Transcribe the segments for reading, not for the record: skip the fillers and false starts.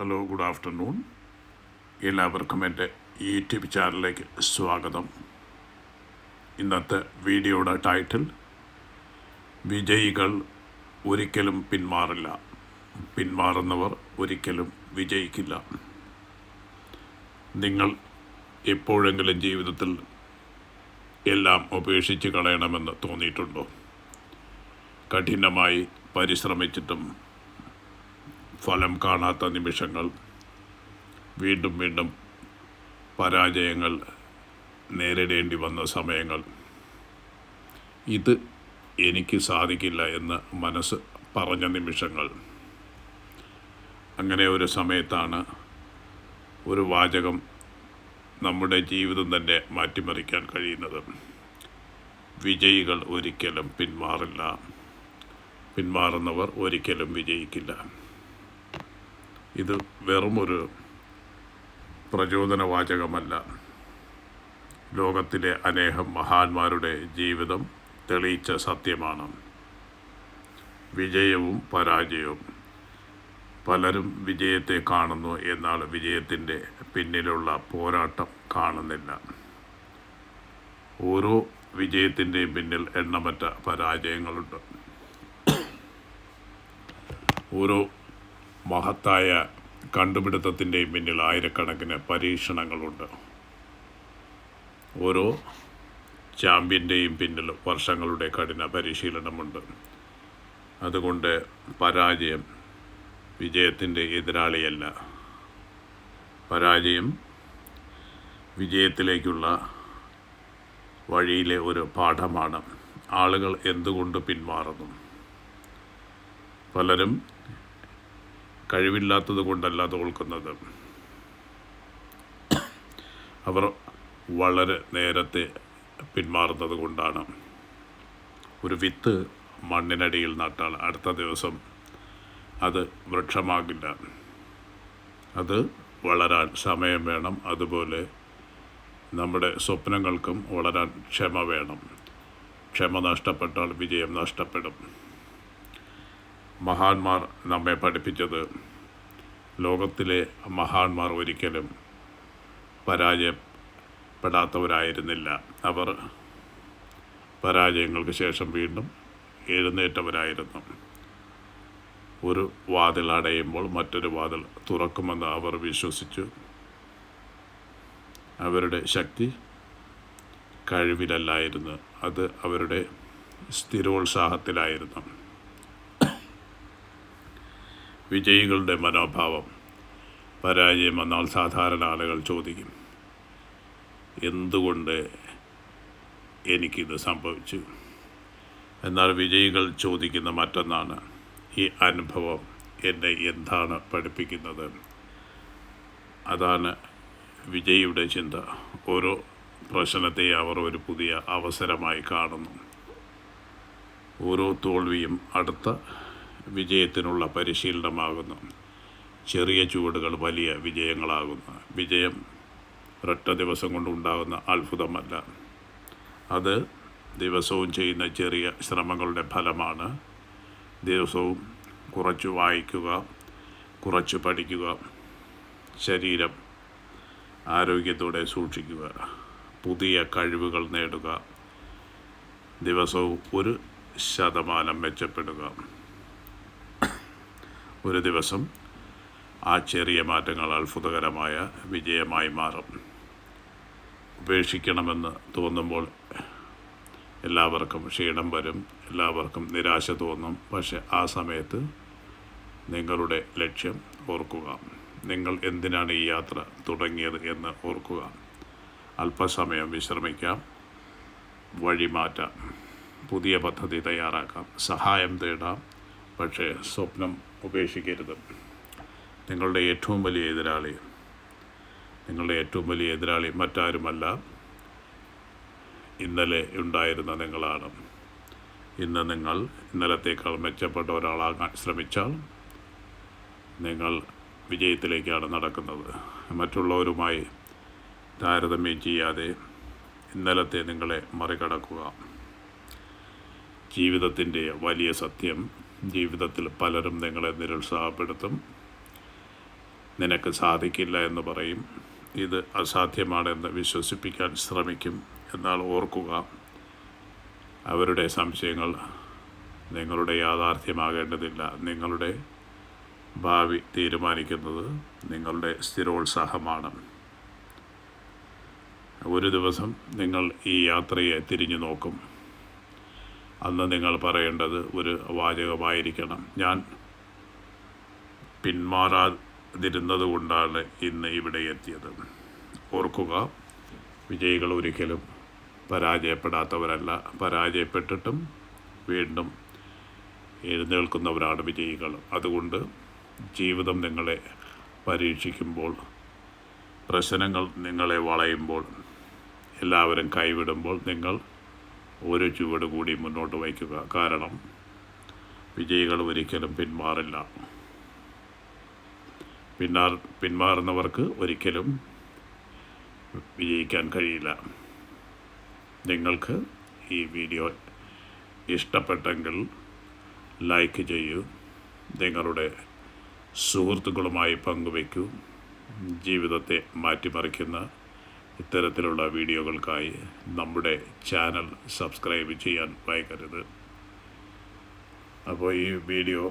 Hello, good afternoon. എല്ലാവർക്കും എൻ്റെ YouTube ചാനലിലേക്ക് സ്വാഗതം. ഇന്നത്തെ വീഡിയോയുടെ ടൈറ്റിൽ: വിജയികൾ ഒരിക്കലും പിന്മാറില്ല, പിന്മാറുന്നവർ ഒരിക്കലും വിജയിക്കില്ല. നിങ്ങൾ എപ്പോഴെങ്കിലും ജീവിതത്തിൽ എല്ലാം ഉപേക്ഷിച്ച് കളയണമെന്ന് തോന്നിയിട്ടുണ്ടോ? കഠിനമായി പരിശ്രമിച്ചിട്ടും ഫലം കാണാത്ത നിമിഷങ്ങൾ, വീണ്ടും വീണ്ടും പരാജയങ്ങൾ നേരിടേണ്ടി വന്ന സമയങ്ങൾ, ഇത് എനിക്ക് സാധിക്കില്ല എന്ന് മനസ്സ് പറഞ്ഞ നിമിഷങ്ങൾ. അങ്ങനെ ഒരു സമയത്താണ് ഒരു വാചകം നമ്മുടെ ജീവിതം തന്നെ മാറ്റിമറിക്കാൻ കഴിയുന്നത്: വിജയികൾ ഒരിക്കലും പിന്മാറില്ല, പിന്മാറുന്നവർ ഒരിക്കലും വിജയിക്കില്ല. ഇത് വെറുമൊരു പ്രചോദനവാചകമല്ല. ലോകത്തിലെ അനേകം മഹാന്മാരുടെ ജീവിതം തെളിയിച്ച സത്യമാണ്. വിജയവും പരാജയവും. പലരും വിജയത്തെ കാണുന്നു, എന്നാൽ വിജയത്തിൻ്റെ പിന്നിലുള്ള പോരാട്ടം കാണുന്നില്ല. ഓരോ വിജയത്തിൻ്റെയും പിന്നിൽ എണ്ണമറ്റ പരാജയങ്ങളുണ്ട്. ഓരോ മഹത്തായ കണ്ടുപിടുത്തത്തിൻ്റെയും പിന്നിൽ ആയിരക്കണക്കിന് പരീക്ഷണങ്ങളുണ്ട്. ഓരോ ചാമ്പ്യൻ്റെയും പിന്നിൽ വർഷങ്ങളുടെ കഠിന പരിശീലനമുണ്ട്. അതുകൊണ്ട് പരാജയം വിജയത്തിൻ്റെ എതിരാളിയല്ല. പരാജയം വിജയത്തിലേക്കുള്ള വഴിയിലെ ഒരു പാഠമാണ്. ആളുകൾ എന്തുകൊണ്ട് പിന്മാറുന്നു? പലരും കഴിവില്ലാത്തത് കൊണ്ടല്ല തോൽക്കുന്നത്. അവർ വളരെ നേരത്തെ പിന്മാറുന്നത് കൊണ്ടാണ്. ഒരു വിത്ത് മണ്ണിനടിയിൽ നട്ടാൽ അടുത്ത ദിവസം അത് വൃക്ഷമാകില്ല. അത് വളരാൻ സമയം വേണം. അതുപോലെ നമ്മുടെ സ്വപ്നങ്ങൾക്കും വളരാൻ ക്ഷമ വേണം. ക്ഷമ നഷ്ടപ്പെട്ടാൽ വിജയം നഷ്ടപ്പെടും. മഹാന്മാർ നമ്മെ പഠിപ്പിച്ചത്, ലോകത്തിലെ മഹാന്മാർ ഒരിക്കലും പരാജയപ്പെടാത്തവരായിരുന്നില്ല. അവർ പരാജയങ്ങൾക്ക് ശേഷം വീണ്ടും എഴുന്നേറ്റവരായിരുന്നു. ഒരു വാതിൽ അടയുമ്പോൾ മറ്റൊരു വാതിൽ തുറക്കുമെന്ന് അവർ വിശ്വസിച്ചു. അവരുടെ ശക്തി കഴിവിലല്ലായിരുന്നു, അത് അവരുടെ സ്ഥിരോത്സാഹത്തിലായിരുന്നു. വിജയികളുടെ മനോഭാവം. പരാജയം വന്നാൽ സാധാരണ ആളുകൾ ചോദിക്കും, എന്തുകൊണ്ട് എനിക്കിത് സംഭവിച്ചു? എന്നാൽ വിജയികൾ ചോദിക്കുന്ന മറ്റൊന്നാണ്: ഈ അനുഭവം എന്നെ എന്താണ് പഠിപ്പിക്കുന്നത്? അതാണ് വിജയിയുടെ ചിന്ത. ഓരോ പ്രശ്നത്തെ അവർ ഒരു പുതിയ അവസരമായി കാണുന്നു. ഓരോ തോൽവിയും അടുത്ത വിജയത്തിനുള്ള പരിശീലനമാകുന്നു. ചെറിയ ചുവടുകൾ വലിയ വിജയങ്ങളാകുന്നു. വിജയം ഒരൊറ്റ ദിവസം കൊണ്ടുണ്ടാകുന്ന അത്ഭുതമല്ല. അത് ദിവസവും ചെയ്യുന്ന ചെറിയ ശ്രമങ്ങളുടെ ഫലമാണ്. ദിവസവും കുറച്ച് വായിക്കുക, കുറച്ച് പഠിക്കുക, ശരീരം ആരോഗ്യത്തോടെ സൂക്ഷിക്കുക, പുതിയ കഴിവുകൾ നേടുക, ദിവസവും 1% മെച്ചപ്പെടുക. ഒരു ദിവസം ആ ചെറിയ മാറ്റങ്ങൾ അത്ഭുതകരമായ വിജയമായി മാറും. ഉപേക്ഷിക്കണമെന്ന് തോന്നുമ്പോൾ എല്ലാവർക്കും ക്ഷീണം വരും, എല്ലാവർക്കും നിരാശ തോന്നും. പക്ഷെ ആ സമയത്ത് നിങ്ങളുടെ ലക്ഷ്യം ഓർക്കുക. നിങ്ങൾ എന്തിനാണ് ഈ യാത്ര തുടങ്ങിയത് എന്ന് ഓർക്കുക. അല്പസമയം വിശ്രമിക്കാം, വഴി മാറ്റാം, പുതിയ പദ്ധതി തയ്യാറാക്കാം, സഹായം തേടാം. പക്ഷേ സ്വപ്നം ഉപേക്ഷിക്കരുത്. നിങ്ങളുടെ ഏറ്റവും വലിയ എതിരാളി മറ്റാരുമല്ല, ഇന്നലെ ഉണ്ടായിരുന്ന നിങ്ങളാണ്. ഇന്ന് നിങ്ങൾ ഇന്നലത്തേക്കാൾ മെച്ചപ്പെട്ട ഒരാളാകാൻ ശ്രമിച്ചാൽ നിങ്ങൾ വിജയത്തിലേക്കാണ് നടക്കുന്നത്. മറ്റുള്ളവരുമായി താരതമ്യം ചെയ്യാതെ ഇന്നലത്തെ നിങ്ങളെ മറികടക്കുക. ജീവിതത്തിൻ്റെ വലിയ സത്യം: ജീവിതത്തിൽ പലരും നിങ്ങളെ നിരുത്സാഹപ്പെടുത്തും. നിനക്ക് സാധിക്കില്ല എന്ന് പറയും. ഇത് അസാധ്യമാണെന്ന് വിശ്വസിപ്പിക്കാൻ ശ്രമിക്കും. എന്നാൽ ഓർക്കുക, അവരുടെ സംശയങ്ങൾ നിങ്ങളുടെ യാഥാർത്ഥ്യമാകേണ്ടതില്ല. നിങ്ങളുടെ ഭാവി തീരുമാനിക്കുന്നത് നിങ്ങളുടെ സ്ഥിരോത്സാഹമാണ്. ഒരു ദിവസം നിങ്ങൾ ഈ യാത്രയെ തിരിഞ്ഞു നോക്കും. അന്ന് നിങ്ങൾ പറയേണ്ടത് ഒരു വാചകമായിരിക്കണം: ഞാൻ പിന്മാറാതിരുന്നത് കൊണ്ടാണ് ഇന്ന് ഇവിടെ എത്തിയത്. ഓർക്കുക, വിജയികൾ ഒരിക്കലും പരാജയപ്പെടാത്തവരല്ല. പരാജയപ്പെട്ടിട്ടും വീണ്ടും എഴുന്നേൽക്കുന്നവരാണ് വിജയികൾ. അതുകൊണ്ട് ജീവിതം നിങ്ങളെ പരീക്ഷിക്കുമ്പോൾ, പ്രശ്നങ്ങൾ നിങ്ങളെ വളയുമ്പോൾ, എല്ലാവരും കൈവിടുമ്പോൾ നിങ്ങൾ ഒരു ചുവട് കൂടി മുന്നോട്ട് വയ്ക്കുക. കാരണം വിജയികൾ ഒരിക്കലും പിന്മാറില്ല. പിന്മാറുന്നവർക്ക് ഒരിക്കലും വിജയിക്കാൻ കഴിയില്ല. നിങ്ങൾക്ക് ഈ വീഡിയോ ഇഷ്ടപ്പെട്ടെങ്കിൽ ലൈക്ക് ചെയ്യൂ, നിങ്ങളുടെ സുഹൃത്തുക്കളുമായി പങ്കുവയ്ക്കൂ. ജീവിതത്തെ മാറ്റിമറിക്കുന്ന ഇത്തരത്തിലുള്ള വീഡിയോകൾക്കായി നമ്മുടെ ചാനൽ സബ്സ്ക്രൈബ് ചെയ്യാൻ വൈകരുത്. അപ്പോൾ ഈ വീഡിയോ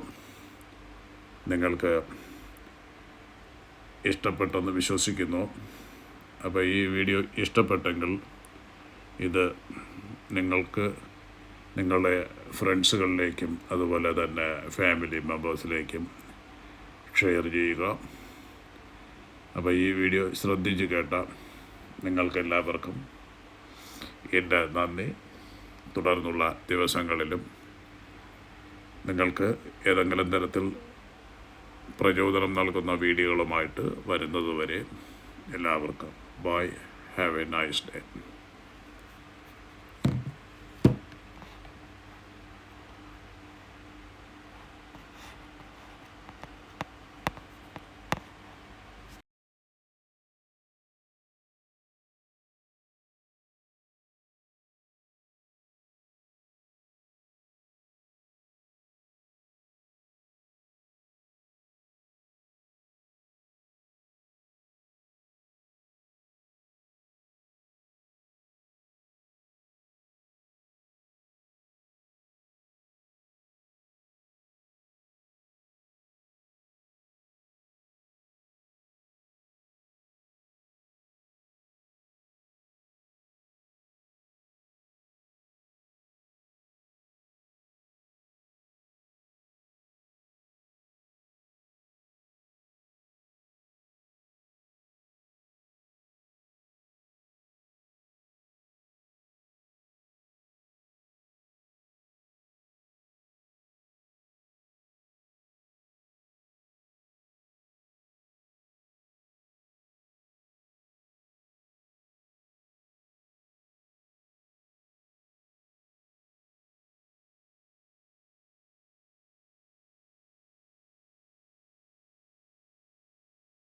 നിങ്ങൾക്ക് ഇഷ്ടപ്പെട്ടെന്ന് വിശ്വസിക്കുന്നു. അപ്പോൾ ഈ വീഡിയോ ഇഷ്ടപ്പെട്ടെങ്കിൽ ഇത് നിങ്ങൾക്ക് നിങ്ങളുടെ ഫ്രണ്ട്സുകളിലേക്കും അതുപോലെ തന്നെ ഫാമിലി മെമ്പേഴ്സിലേക്കും ഷെയർ ചെയ്യുക. അപ്പോൾ ഈ വീഡിയോ ശ്രദ്ധിച്ച് കേട്ട നിങ്ങൾക്കെല്ലാവർക്കും എൻ്റെ നന്ദി. തുടർന്നുള്ള ദിവസങ്ങളിലും നിങ്ങൾക്ക് ഏതെങ്കിലും തരത്തിൽ പ്രചോദനം നൽകുന്ന വീഡിയോകളുമായിട്ട് വരുന്നതുവരെ എല്ലാവർക്കും bye. Have a nice day.